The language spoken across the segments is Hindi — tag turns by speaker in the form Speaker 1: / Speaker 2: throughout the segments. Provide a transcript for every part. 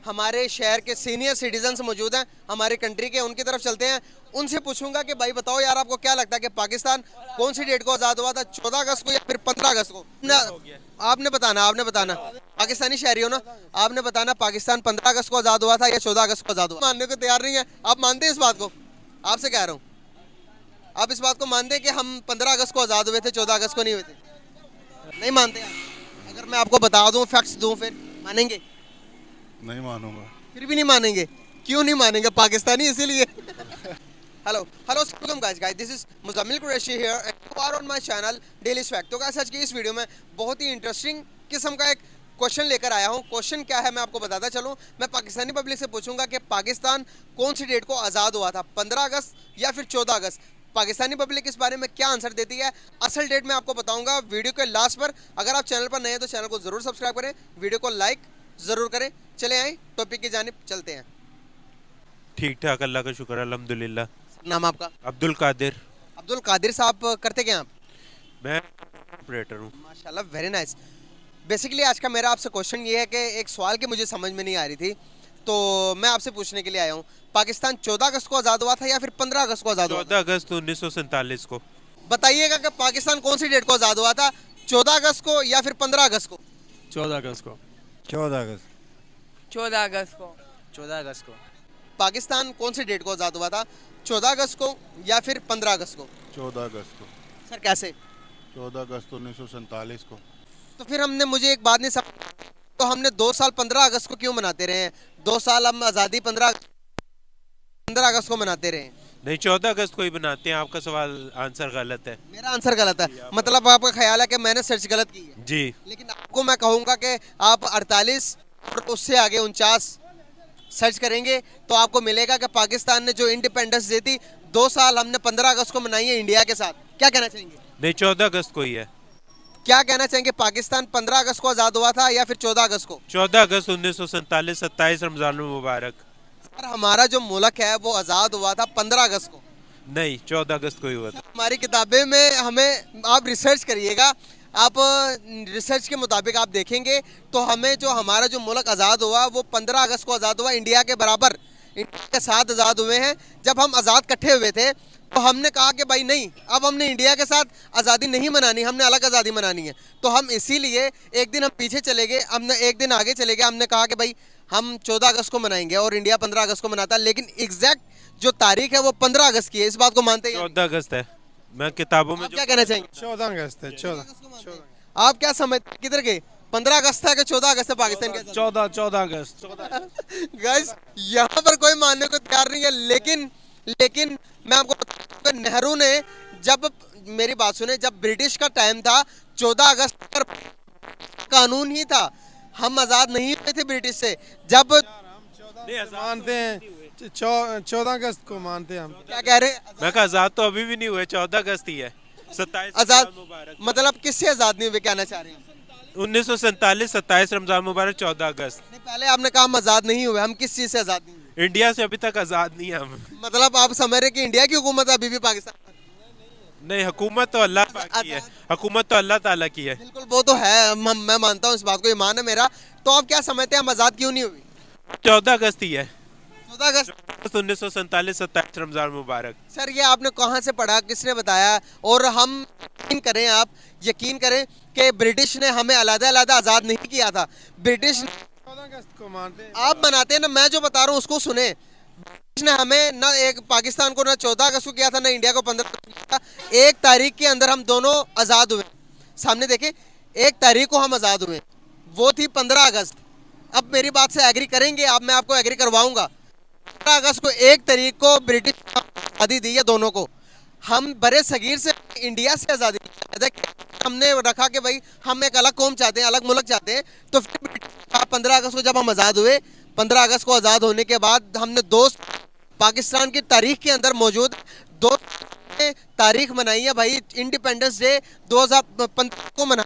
Speaker 1: हमारे शहर के सीनियर सिटीजन्स मौजूद हैं हमारे कंट्री के, उनकी तरफ चलते हैं। उनसे पूछूंगा कि भाई बताओ यार, आपको क्या लगता है कि पाकिस्तान कौन सी डेट को आज़ाद हुआ था, 14 अगस्त को या फिर 15 अगस्त को? आपने बताना पाकिस्तानी शहरी हो ना, आपने बताना पाकिस्तान 15 अगस्त को आज़ाद हुआ था या 14 अगस्त को आज़ाद हुआ। मानने को तैयार नहीं है। आप मानते हैं इस बात को? आपसे कह रहा हूँ, आप इस बात को मानते हैं कि हम 15 अगस्त को आज़ाद हुए थे, 14 अगस्त को नहीं हुए थे? नहीं मानते आप? अगर मैं आपको बता दूं, फैक्ट्स दूं, फिर मानेंगे?
Speaker 2: नहीं मानूंगा।
Speaker 1: फिर भी नहीं मानेंगे? क्यों नहीं मानेंगे? पाकिस्तानी इसीलिए। Hello welcome guys, this is Muzammil Qureshi here and you are on my channel daily fact. तो गाइस आज की इस वीडियो में बहुत ही इंटरेस्टिंग किस्म का एक क्वेश्चन लेकर आया हूँ। क्वेश्चन क्या है मैं आपको बताता चलूँ। मैं पाकिस्तानी पब्लिक से पूछूंगा कि पाकिस्तान कौन सी डेट को आज़ाद हुआ था, 15 अगस्त या फिर 14 अगस्त? पाकिस्तानी पब्लिक इस बारे में क्या आंसर देती है, असल डेट मैं आपको बताऊंगा वीडियो के लास्ट पर। अगर आप चैनल पर नए हैं तो चैनल को ज़रूर सब्सक्राइब करें, वीडियो को लाइक ज़रूर करें। चले आए टॉपिक की जानिब चलते हैं।
Speaker 3: ठीक ठाक, अल्लाह का शुक्र, अल्हम्दुलिल्लाह।
Speaker 1: नाम आपका?
Speaker 3: अब्दुल कादिर।
Speaker 1: अब्दुल कादिर साहब, करते क्या आप?
Speaker 3: मैं ऑपरेटर हूँ।
Speaker 1: माशाल्लाह, वेरी नाइस। बेसिकली आज का मेरा आपसे क्वेश्चन ये है कि एक सवाल की मुझे समझ में नहीं आ रही थी, तो मैं आपसे पूछने के लिए आया हूँ। पाकिस्तान 14 अगस्त को आज़ाद हुआ था या फिर 15 अगस्त को आज़ाद हुआ था?
Speaker 3: 14 अगस्त 1947 को।
Speaker 1: बताइएगा कि पाकिस्तान कौन सी डेट को आज़ाद हुआ था, 14 अगस्त को या फिर 15 अगस्त को?
Speaker 4: 14 अगस्त को।
Speaker 2: 14 अगस्त।
Speaker 5: 14 अगस्त को।
Speaker 4: 14 अगस्त को।
Speaker 1: पाकिस्तान कौन सी डेट को आज़ाद हुआ था, 14 अगस्त को या फिर 15 अगस्त को?
Speaker 2: 14 अगस्त को।
Speaker 1: सर कैसे?
Speaker 2: 14 अगस्त 1947 को।
Speaker 1: तो फिर हमने, मुझे एक बात नहीं समझ, तो हमने 2 साल 15 अगस्त को क्यों मनाते रहे हैं? 2 साल हम आज़ादी 15 अगस्त को मनाते रहे हैं।
Speaker 3: नहीं, 14 अगस्त को ही बनाते हैं। आपका सवाल आंसर गलत है।
Speaker 1: मेरा आंसर गलत है? मतलब आपका ख्याल है कि मैंने सर्च गलत की है?
Speaker 3: जी।
Speaker 1: लेकिन आपको मैं कहूँगा कि आप 48 और उससे आगे 49 सर्च करेंगे तो आपको मिलेगा कि पाकिस्तान ने जो इंडिपेंडेंस दी थी, 2 साल हमने 15 अगस्त को मनाई है इंडिया के साथ। क्या कहना चाहेंगे?
Speaker 3: नहीं, 14 अगस्त को ही है।
Speaker 1: क्या कहना चाहेंगे, पाकिस्तान 15 अगस्त को आज़ाद हुआ था या फिर 14 अगस्त को?
Speaker 3: 14 अगस्त 1947, 27 रमजान मुबारक।
Speaker 1: सर हमारा जो मुल्क है वो आज़ाद हुआ था 15 अगस्त को।
Speaker 3: नहीं, 14 अगस्त को ही हुआ था।
Speaker 1: हमारी किताबें में हमें, आप रिसर्च करिएगा, आप रिसर्च के मुताबिक आप देखेंगे तो हमें जो हमारा जो मुल्क आज़ाद हुआ वो 15 अगस्त को आज़ाद हुआ, इंडिया के बराबर, इंडिया के साथ आज़ाद हुए हैं। जब हम आज़ाद इकट्ठे हुए थे तो हमने कहा कि भाई नहीं, अब हमने इंडिया के साथ आज़ादी नहीं मनानी, हमने अलग आज़ादी मनानी है। तो हम इसीलिए एक दिन हम पीछे चले गए, हमने एक दिन आगे चले गए, हमने कहा कि भाई हम 14 अगस्त को मनाएंगे और इंडिया 15 अगस्त को मनाता है। लेकिन एग्जैक्ट जो तारीख है वो 15 अगस्त की है। इस बात को मानते हैं?
Speaker 3: 14 अगस्त है। मैं किताबों में
Speaker 1: आप क्या कहना चाहेंगे?
Speaker 4: 14 अगस्त है। 14
Speaker 1: आप क्या समझते, किधर गए? 15 अगस्त है कि 14 अगस्त है पाकिस्तान के?
Speaker 4: 14 अगस्त।
Speaker 1: गाइस यहाँ पर कोई मानने को तैयार नहीं है। लेकिन मैं आपको बताऊं कि नेहरू ने, जब, मेरी बात सुने, जब ब्रिटिश का टाइम था 14 अगस्त पर कानून ही था, हम आज़ाद नहीं हुए थे ब्रिटिश से। जब
Speaker 4: मानते हैं 14 अगस्त को मानते हैं हम।
Speaker 1: क्या कह रहे हैं?
Speaker 3: मैं कहा आज़ाद तो अभी भी नहीं हुए, 14 अगस्त ही है। 27
Speaker 1: आज़ाद
Speaker 3: रमजान मुबारक।
Speaker 1: मतलब किससे आज़ाद नहीं हुए, कहना चाह रहे हैं?
Speaker 3: 1947, 27 रमजान मुबारक, 14 अगस्त।
Speaker 1: नहीं, पहले आपने कहा हम आज़ाद नहीं हुए, हम किस चीज़ से आज़ाद नहीं हुए?
Speaker 3: इंडिया से अभी तक आज़ाद नहीं है हम।
Speaker 1: मतलब आप समझ रहे कि इंडिया की हुकूमत अभी भी पाकिस्तान?
Speaker 3: नहीं, हुकूमत तो अल्लाह पाक की है, हुकूमत तो अल्लाह ताला की है।
Speaker 1: बिल्कुल, वो तो है, मैं मानता हूँ इस बात को, ईमान है मेरा। तो आप क्या समझते हैं हम आज़ाद क्यों नहीं हुए?
Speaker 3: 14 अगस्त ही है।
Speaker 1: 14 अगस्त
Speaker 3: 1947, 27 रमजान मुबारक।
Speaker 1: सर ये आपने कहाँ से पढ़ा, किसने बताया? और हम यकीन करें, आप यकीन करें कि ब्रिटिश ने हमें अलग-अलग आज़ाद नहीं किया था। ब्रिटिश
Speaker 4: 14 अगस्त को मानते हैं।
Speaker 1: आप बनाते हैं ना, मैं जो बता रहा हूँ उसको सुने। ब्रिटिश ने हमें न एक पाकिस्तान को न 14 अगस्त को किया था, न इंडिया को 15 अगस्त को किया था। एक तारीख के अंदर हम दोनों आज़ाद हुए। सामने देखें, एक तारीख को हम आज़ाद हुए, वो थी 15 अगस्त। अब मेरी बात से एग्री करेंगे आप? मैं आपको एग्री करवाऊंगा। 15 अगस्त को, एक तारीख को ब्रिटिश आज़ादी दी है दोनों को। हम बड़े सगीर से, इंडिया से आज़ादी हमने रखा कि भाई हम एक अलग कौम चाहते हैं, अलग मुल्क चाहते हैं। तो फिर 15 अगस्त को जब हम आज़ाद हुए, 15 अगस्त को आज़ाद होने के बाद हमने दोस्त पाकिस्तान की तारीख के अंदर मौजूद दो तारीख मनाई है भाई। इंडिपेंडेंस डे 2015 को मना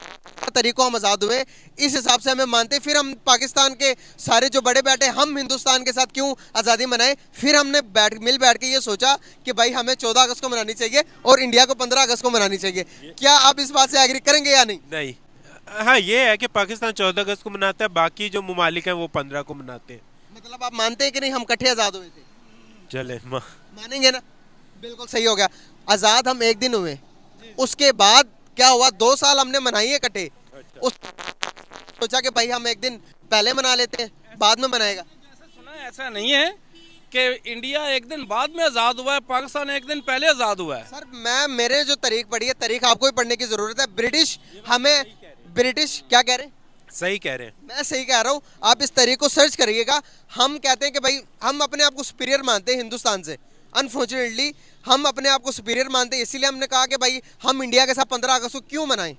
Speaker 1: तारीख को हम आज़ाद हुए, इस हिसाब से हमें मानते। फिर हम पाकिस्तान के सारे जो बड़े बैठे, हम हिंदुस्तान के साथ क्यों आज़ादी मनाएं? फिर हमने मिल बैठ के ये सोचा कि भाई हमें 14 अगस्त को मनानी चाहिए और इंडिया को 15 अगस्त को मनानी चाहिए। क्या आप इस बात से एग्री करेंगे या नहीं?
Speaker 3: नहीं, हाँ ये है कि पाकिस्तान 14 अगस्त को मनाता है, बाकी जो मुमालिक हैं वो 15 को मनाते हैं।
Speaker 1: मतलब आप मानते हैं कि नहीं हम इकट्ठे आजाद हुए थे?
Speaker 3: चले
Speaker 1: मानेंगे ना? बिल्कुल सही हो गया। आजाद हम एक दिन हुए, उसके बाद क्या हुआ, 2 साल हमने मनाई है इकट्ठे। उस सोचा कि भाई हम एक दिन पहले मना लेते हैं, बाद में मनाएगा।
Speaker 6: सुना है, ऐसा नहीं है कि इंडिया एक दिन बाद में आज़ाद हुआ है, पाकिस्तान एक दिन पहले आज़ाद हुआ है।
Speaker 1: सर मेरे जो तारीख पढ़ी है, तारीख आपको भी पढ़ने की जरूरत है। ब्रिटिश क्या कह रहे हैं?
Speaker 3: सही कह रहे हैं।
Speaker 1: मैं सही कह रहा हूँ, आप इस तारीख को सर्च करिएगा। हम कहते हैं कि भाई हम अपने आप को सुपीरियर मानते हैं हिंदुस्तान से। अनफॉर्चुनेटली हम अपने आप को सुपीरियर मानते हैं, इसीलिए हमने कहा कि भाई हम इंडिया के साथ 15 अगस्त को क्यों मनाएं।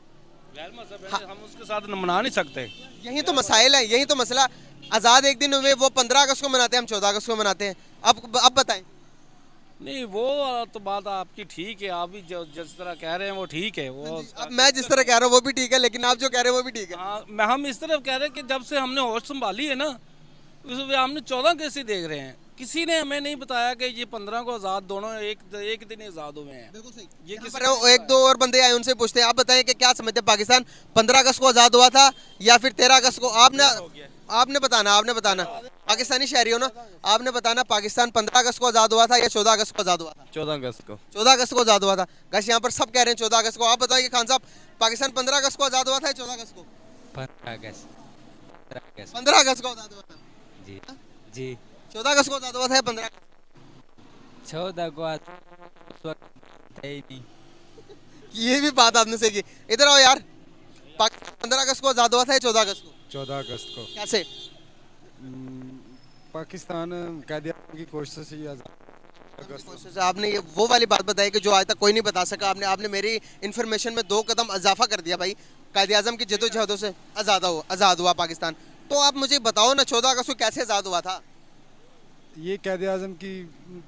Speaker 6: गैर मजहब है, हम उसके साथ मना नहीं सकते।
Speaker 1: यही तो मसाइल है, यही तो मसला। आज़ाद एक दिन हुए, वो 15 अगस्त को मनाते हैं, हम 14 अगस्त को मनाते हैं। अब बताएं।
Speaker 6: नहीं, वो तो बात आपकी ठीक है, आप भी जिस तरह कह रहे हैं वो ठीक है। वो
Speaker 1: अब मैं जिस तरह कह रहा हूँ वो भी ठीक है, लेकिन आप जो कह रहे हैं वो भी ठीक है।
Speaker 6: हाँ, हम इस तरफ कह रहे हैं कि जब से हमने होश संभाली है ना, हमने 14 कैसे देख रहे हैं। किसी ने हमें नहीं बताया कि ये 15 को आज़ाद दोनों एक दिन आज़ाद हुए हैं।
Speaker 1: बिल्कुल सही।
Speaker 6: ये
Speaker 1: यहाँ
Speaker 6: किसी
Speaker 1: पर एक दो और बंदे आए, उनसे पूछते हैं, आप बताएं कि क्या समझते हैं, पाकिस्तान 15 अगस्त को आज़ाद हुआ था या फिर 13 अगस्त को? आपने बताना पाकिस्तानी शहरी हो ना, आपने बताना पाकिस्तान 15 अगस्त को आज़ाद हुआ था या 14 अगस्त को आज़ाद हुआ था?
Speaker 6: 14 अगस्त को।
Speaker 1: 14 अगस्त को आज़ाद हुआ था। गाइस यहाँ पर सब कह रहे हैं 14 अगस्त को। आप बताइए खान साहब, पाकिस्तान 15 अगस्त को आज़ाद हुआ था या 14 अगस्त को?
Speaker 7: 15 अगस्त
Speaker 1: 15 अगस्त को आज़ाद हुआ था।
Speaker 7: जी जी
Speaker 1: 14 अगस्त को आज़ाद हुआ था या 15?
Speaker 7: 14 को उस वक्त थे ही नहीं।
Speaker 1: ये भी बात आपने सही की। इधर आओ यार, पाकिस्तान 15 अगस्त को आज़ाद हुआ था या 14 अगस्त को?
Speaker 4: 14 अगस्त को।
Speaker 1: कैसे?
Speaker 4: पाकिस्तान कैद की कोशिश से ही आज़ाद
Speaker 1: कोशिश। आपने ये वो वाली बात बताई कि जो आज तक कोई नहीं बता सका। आपने मेरी इन्फॉर्मेशन में 2 कदम इजाफा कर दिया भाई। कायदे आज़म की जदोजहदों से आज़ाद हुआ पाकिस्तान। तो आप मुझे बताओ ना, 14 अगस्त को कैसे आज़ाद हुआ था?
Speaker 4: ये कैद आज़म की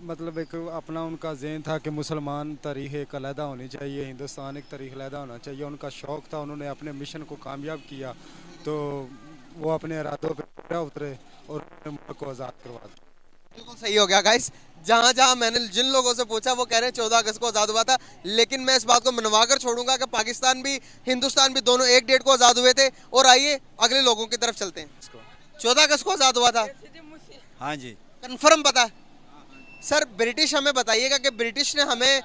Speaker 4: मतलब एक अपना उनका ज़हन था कि मुसलमान तारीख़ एक अलहदा होनी चाहिए, हिंदुस्तान एक तारीख़ अलहदा होना चाहिए। उनका शौक़ था, उन्होंने अपने मिशन को कामयाब किया, तो वो अपने इरादों पर पूरा उतरे और उन्होंने मुल्क को आज़ाद करवा दिया।
Speaker 1: बिल्कुल सही हो गया गाइस। जहाँ मैंने जिन लोगों से पूछा वो कह रहे हैं 14 अगस्त को आज़ाद हुआ था, लेकिन मैं इस बात को मनवा कर छोड़ूंगा कि पाकिस्तान भी हिंदुस्तान भी दोनों एक डेट को आज़ाद हुए थे। और आइए अगले लोगों की तरफ चलते हैं। 14 अगस्त को आज़ाद हुआ था,
Speaker 2: हाँ जी।
Speaker 1: कन्फर्म पता है? सर ब्रिटिश हमें बताइएगा कि ब्रिटिश ने हमें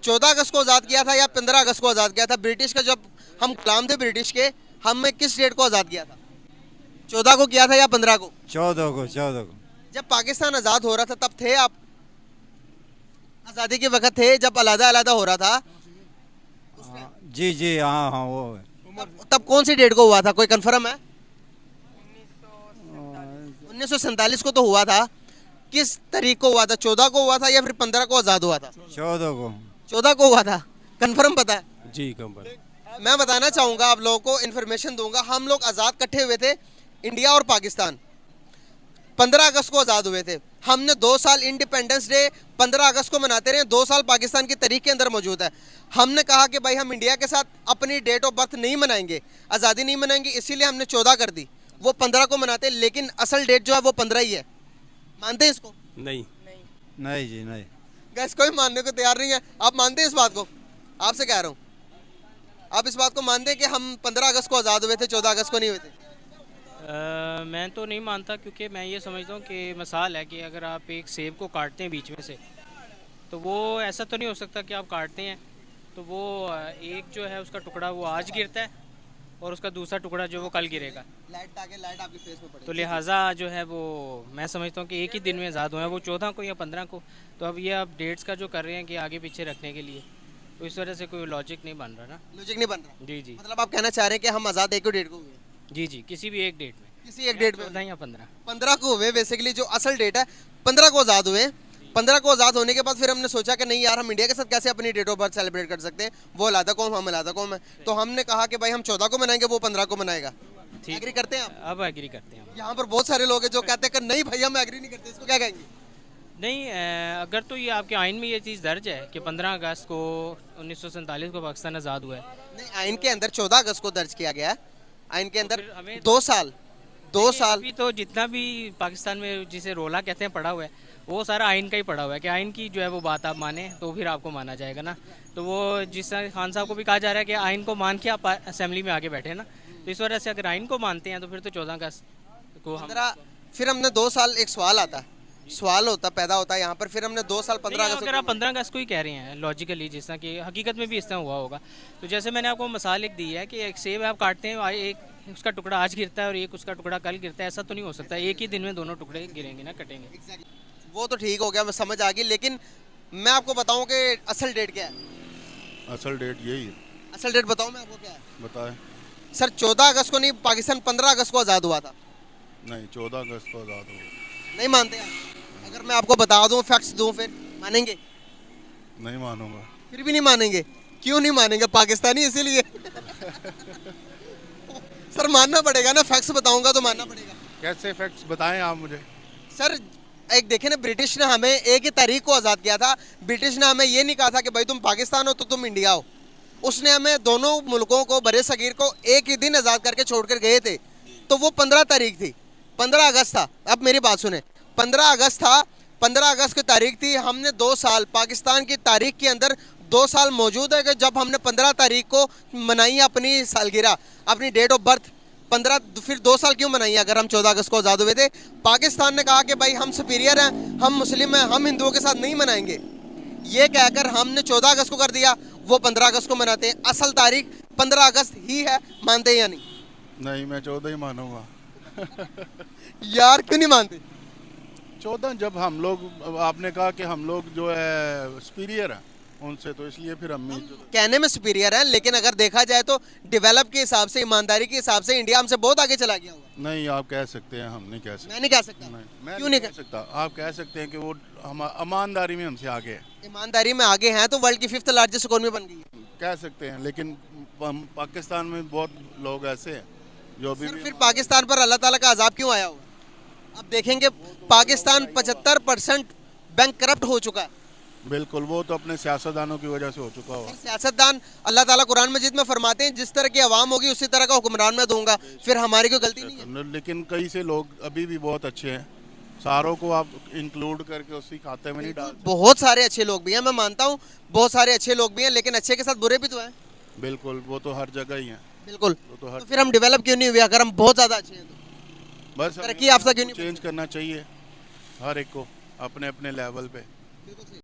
Speaker 1: 14 अगस्त को आज़ाद किया था या 15 अगस्त को आज़ाद किया था? ब्रिटिश का जब हम गुलाम थे ब्रिटिश के, हमें किस डेट को आज़ाद किया था? 14 को किया था या 15 को?
Speaker 2: 14 को।
Speaker 1: जब पाकिस्तान आज़ाद हो रहा था तब थे आप? आज़ादी के वक्त थे जब अलग-अलग हो रहा था?
Speaker 2: जी हाँ वो
Speaker 1: तब कौन सी डेट को हुआ था, कोई कंफर्म है? 1947 को तो हुआ था। किस तारीख को हुआ था? 14 को हुआ था या फिर 15 को आज़ाद हुआ था?
Speaker 2: 14 को।
Speaker 1: 14 को हुआ था, कंफर्म पता है?
Speaker 3: जी कंफर्म।
Speaker 1: मैं बताना चाहूँगा, आप लोगों को इन्फॉर्मेशन दूंगा। हम लोग आज़ाद इकट्ठे हुए थे, इंडिया और पाकिस्तान। 15 अगस्त को आज़ाद हुए थे। हमने 2 साल इंडिपेंडेंस डे 15 अगस्त को मनाते रहे। 2 साल पाकिस्तान की तारीख के अंदर मौजूद है। हमने कहा कि भाई हम इंडिया के साथ अपनी डेट ऑफ बर्थ नहीं मनाएंगे, आज़ादी नहीं मनाएंगे, इसीलिए हमने 14 कर दी। वो 15 को मनाते, लेकिन असल डेट जो है वो 15 ही है। मानते हैं इसको?
Speaker 3: नहीं
Speaker 2: नहीं जी नहीं।
Speaker 1: गैस कोई मानने को तैयार नहीं है। आप मानते हैं इस बात को? आपसे कह रहा हूँ, आप इस बात को मानते हैं कि हम 15 अगस्त को आज़ाद हुए थे, 14 अगस्त को नहीं हुए थे?
Speaker 8: मैं तो नहीं मानता, क्योंकि मैं ये समझता हूँ कि मिसाल है कि अगर आप एक सेब को काटते हैं बीच में से, तो वो ऐसा तो नहीं हो सकता कि आप काटते हैं तो वो एक जो है उसका टुकड़ा वो आज गिरता है और उसका दूसरा टुकड़ा जो वो कल गिरेगा।
Speaker 1: लाइट आपके फेस पे पड़ेगी।
Speaker 8: तो लिहाजा जो है वो मैं समझता हूँ कि एक ही दिन में आज़ाद हुए हैं, वो 14 को या 15 को। तो अब ये आप डेट्स का जो कर रहे हैं कि आगे पीछे रखने के लिए, तो इस वजह से कोई लॉजिक नहीं बन रहा ना।
Speaker 1: लॉजिक नहीं बन रहा।
Speaker 8: जी जी
Speaker 1: मतलब आप कहना चाह रहे हैं कि हम आज़ाद एक ही डेट को हुए?
Speaker 8: जी किसी भी एक डेट में,
Speaker 1: किसी एक डेट में
Speaker 8: 14 या 15।
Speaker 1: 15 को हुए। बेसिकली जो असल डेट है 15 को आज़ाद हुए। 15 को आज़ाद होने के बाद फिर हमने सोचा कि नहीं यार, हम इंडिया के साथ कैसे अपनी डेट ऑफ बर्थ सेलिब्रेट कर सकते हैं। वो अलग कौम, हम अलग कौम है। तो हमने कहा कि भाई हम 14 को मनाएंगे, वो 15 को मनाएगा। एग्री करते हैं आप?
Speaker 8: अब एग्री करते हैं हम।
Speaker 1: यहाँ पर बहुत सारे लोग हैं जो कहते हैं कि नहीं भाई हम एग्री नहीं करते। इसको क्या कहेंगे?
Speaker 8: नहीं, अगर तो ये आपके आइन में ये चीज़ दर्ज है कि 15 अगस्त को 1947 को पाकिस्तान आज़ाद हुआ है।
Speaker 1: नहीं, आइन के अंदर 14 अगस्त को दर्ज किया गया है। आइन के अंदर
Speaker 8: फिर हमें
Speaker 1: 2 साल
Speaker 8: अभी तो जितना भी पाकिस्तान में जिसे रोला कहते हैं पड़ा हुआ है, वो सारा आइन का ही पड़ा हुआ है कि आइन की जो है वो बात आप माने तो फिर आपको माना जाएगा ना। तो वो जिस तरह खान साहब को भी कहा जा रहा है कि आइन को मान के आप असेंबली में आके बैठे ना, तो इस वजह से अगर आइन को मानते हैं तो फिर तो 14 अगस्त को हम
Speaker 1: फिर हमने 2 साल, एक सवाल आता है, सवाल होता पैदा होता है यहाँ पर, फिर हमने 2 साल 15
Speaker 8: नहीं,
Speaker 1: अगस्त
Speaker 8: अगर आप 15 अगस्त को ही कह रहे हैं लॉजिकली, जिस तरह कि हकीकत में भी इस तरह हुआ होगा, तो जैसे मैंने आपको मिसाल एक दी है कि एक सेब आप काटते हैं, एक उसका टुकड़ा आज गिरता है और एक उसका टुकड़ा कल गिरता है, ऐसा तो नहीं हो सकता एक ही दिन में दोनों टुकड़े गिरेंगे ना, कटेंगे।
Speaker 1: वो तो ठीक हो गया, मैं समझ आ गई, लेकिन मैं आपको बताऊं कि असल डेट क्या है।
Speaker 9: असल डेट यही है।
Speaker 1: असल डेट बताऊं मैं आपको क्या है?
Speaker 9: बताएं।
Speaker 1: सर 14 अगस्त को नहीं, पाकिस्तान 15 अगस्त को आज़ाद हुआ था।
Speaker 9: नहीं, 14 अगस्त को आज़ाद हुआ।
Speaker 1: नहीं मानते आप? अगर मैं आपको बता दूं, फैक्ट्स दूं, फिर मानेंगे?
Speaker 9: नहीं मानूंगा।
Speaker 1: फिर भी नहीं मानेंगे? क्यों नहीं मानेंगे? पाकिस्तानी इसीलिए। सर मानना पड़ेगा ना, फैक्ट्स बताऊंगा तो मानना पड़ेगा।
Speaker 9: कैसे फैक्ट्स बताएं आप मुझे।
Speaker 1: सर एक देखें ना, ब्रिटिश ने हमें एक ही तारीख को आज़ाद किया था। ब्रिटिश ने हमें ये नहीं कहा था कि भाई तुम पाकिस्तान हो तो तुम इंडिया हो। उसने हमें दोनों मुल्कों को, बरे सगीर को एक ही दिन आज़ाद करके छोड़ कर गए थे, तो वो 15 तारीख थी, 15 अगस्त था। अब मेरी बात सुने, 15 अगस्त था, 15 अगस्त की तारीख थी। हमने 2 साल, पाकिस्तान की तारीख के अंदर 2 साल मौजूद है कि जब हमने 15 तारीख को मनाई अपनी सालगिरह, अपनी डेट ऑफ बर्थ 15, फिर 2 साल क्यों मनाई अगर हम 14 अगस्त को आज़ाद हुए थे? पाकिस्तान ने कहा कि भाई हम सुपीरियर हैं, हम मुस्लिम हैं, हम हिंदुओं के साथ नहीं मनाएंगे। ये कहकर हमने 14 अगस्त को कर दिया, वो 15 अगस्त को मनाते हैं। असल तारीख 15 अगस्त ही है, मानते हैं या नहीं?
Speaker 9: नहीं, मैं 14 ही मानूंगा।
Speaker 1: यार क्यों नहीं मानते?
Speaker 9: 14 जब हम लोग, आपने कहा कि हम लोग जो है सुपीरियर हैं उनसे, तो इसलिए फिर हम
Speaker 1: कहने में सुपीरियर हैं, लेकिन अगर देखा जाए तो डेवलप के हिसाब से, ईमानदारी के हिसाब से इंडिया हमसे बहुत आगे चला गया हुआ।
Speaker 9: नहीं, आप कह सकते हैं, हम नहीं कह सकते।
Speaker 1: मैं नहीं कह सकता।
Speaker 9: नहीं, मैं
Speaker 1: क्यों
Speaker 9: नहीं
Speaker 1: नहीं
Speaker 9: कह सकता। आप कह सकते हैं कि वो हम ईमानदारी में हमसे आगे है।
Speaker 1: ईमानदारी में आगे हैं तो वर्ल्ड की 5th लार्जेस्ट इकोनॉमी बन गई है।
Speaker 9: कह सकते हैं, लेकिन पाकिस्तान में बहुत लोग ऐसे हैं जो अभी भी।
Speaker 1: फिर पाकिस्तान पर अल्लाह ताला का अजाब क्यों आया हुआ? अब देखेंगे पाकिस्तान 75% बैंक करप्ट हो चुका है।
Speaker 9: बिल्कुल, वो तो अपने सियासतदानों की वजह से हो चुका हुआ।
Speaker 1: सियासतदान, अल्लाह ताला कुरान मजीद में फरमाते हैं जिस तरह की आवाम होगी उसी तरह का हुक्मरान मैं दूंगा। फिर हमारी कोई गलती नहीं है।
Speaker 9: लेकिन कई से लोग अभी भी बहुत अच्छे हैं, सारों को आप इंक्लूड करके उसी खाते में नहीं डाल।
Speaker 1: बहुत सारे अच्छे लोग भी हैं, मैं मानता हूँ बहुत सारे अच्छे लोग भी हैं, लेकिन अच्छे के साथ बुरे भी तो हैं।
Speaker 9: बिल्कुल, वो तो हर जगह ही हैं।
Speaker 1: बिल्कुल,
Speaker 9: तो हर
Speaker 1: तो फिर हम डेवलप क्यों नहीं हुए अगर हम बहुत ज़्यादा अच्छे हैं तो?
Speaker 9: बस
Speaker 1: तरक्की याफ्ता क्यों नहीं?
Speaker 9: चेंज करना चाहिए हर एक को अपने अपने लेवल पे।